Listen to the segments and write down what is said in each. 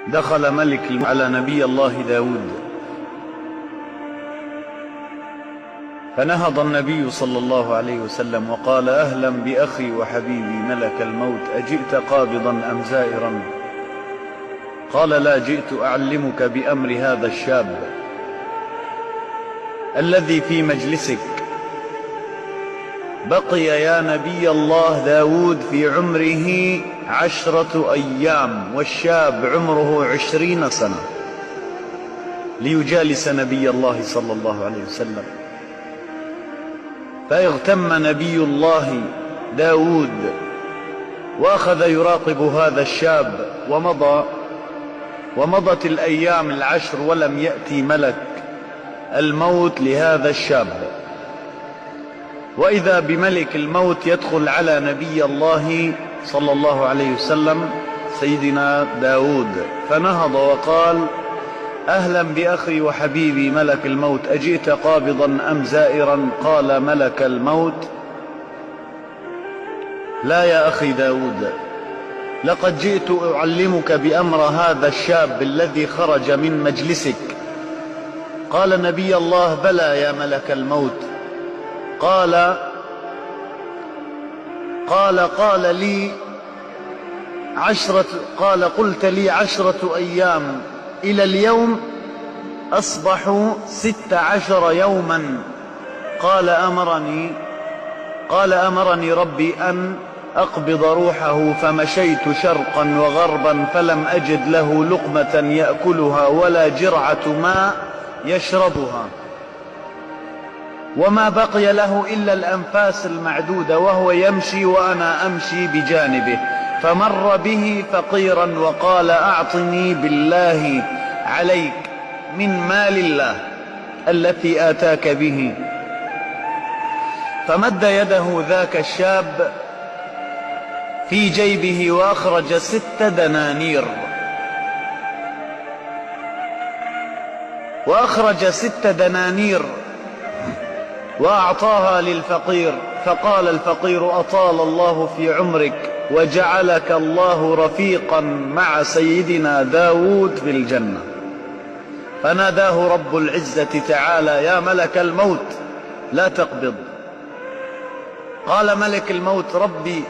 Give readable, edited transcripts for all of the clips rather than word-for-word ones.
دخل ملك على نبي الله داود، فنهض النبي صلى الله عليه وسلم وقال: أهلا بأخي وحبيبي ملك الموت، أجئت قابضا أم زائرا؟ قال: لا، جئت أعلمك بأمر هذا الشاب الذي في مجلسك. بقي يا نبي الله داود في عمره 10 أيام، والشاب عمره 20 سنة، ليجالس نبي الله صلى الله عليه وسلم. فاغتم نبي الله داود وأخذ يراقب هذا الشاب، ومضت الأيام 10 ولم يأتي ملك الموت لهذا الشاب. وإذا بملك الموت يدخل على نبي الله صلى الله عليه وسلم سيدنا داود، فنهض وقال: أهلا بأخي وحبيبي ملك الموت، أجئت قابضا أم زائرا؟ قال ملك الموت: لا يا أخي داود، لقد جئت أعلمك بأمر هذا الشاب الذي خرج من مجلسك. قال نبي الله: بلى يا ملك الموت. قال قلت لي 10 أيام، إلى اليوم أصبحوا 16 يوما. قال أمرني ربي أن أقبض روحه، فمشيت شرقا وغربا فلم أجد له لقمة يأكلها ولا جرعة ماء يشربها، وما بقي له إلا الأنفاس المعدودة، وهو يمشي وأنا أمشي بجانبه. فمر به فقيرا وقال: أعطني بالله عليك من مال الله التي آتاك به. فمد يده ذاك الشاب في جيبه وأخرج 6 دنانير، وأعطاها للفقير. فقال الفقير: أطال الله في عمرك وجعلك الله رفيقا مع سيدنا داود في الجنة. فناداه رب العزة تعالى: يا ملك الموت، لا تقبض. قال ملك الموت: ربي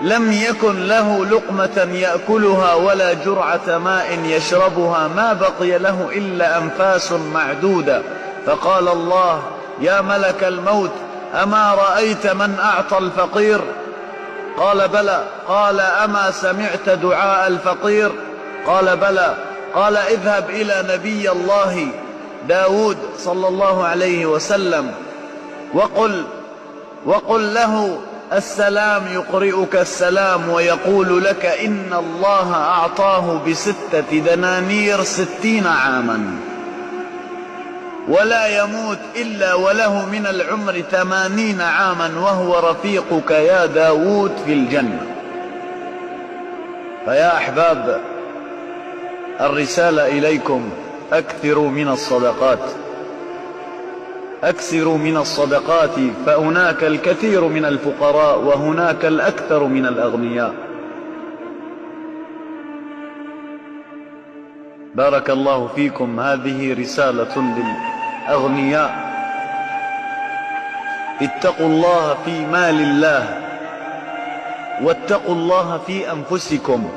لم يكن له لقمة يأكلها ولا جرعة ماء يشربها، ما بقي له إلا أنفاس معدودة. فقال الله: يا ملك الموت، أما رأيت من أعطى الفقير؟ قال: بلى. قال: أما سمعت دعاء الفقير؟ قال: بلى. قال: اذهب إلى نبي الله داود صلى الله عليه وسلم وقل له السلام يقرئك السلام، ويقول لك إن الله أعطاه ب6 دنانير 60 عاما، ولا يموت إلا وله من العمر 80 عاما، وهو رفيقك يا داود في الجنة. فيا أحباب، الرسالة إليكم: أكثروا من الصدقات، فهناك الكثير من الفقراء وهناك الأكثر من الأغنياء. بارك الله فيكم. هذه رسالة للأغنياء: اتقوا الله في مال الله، واتقوا الله في أنفسكم.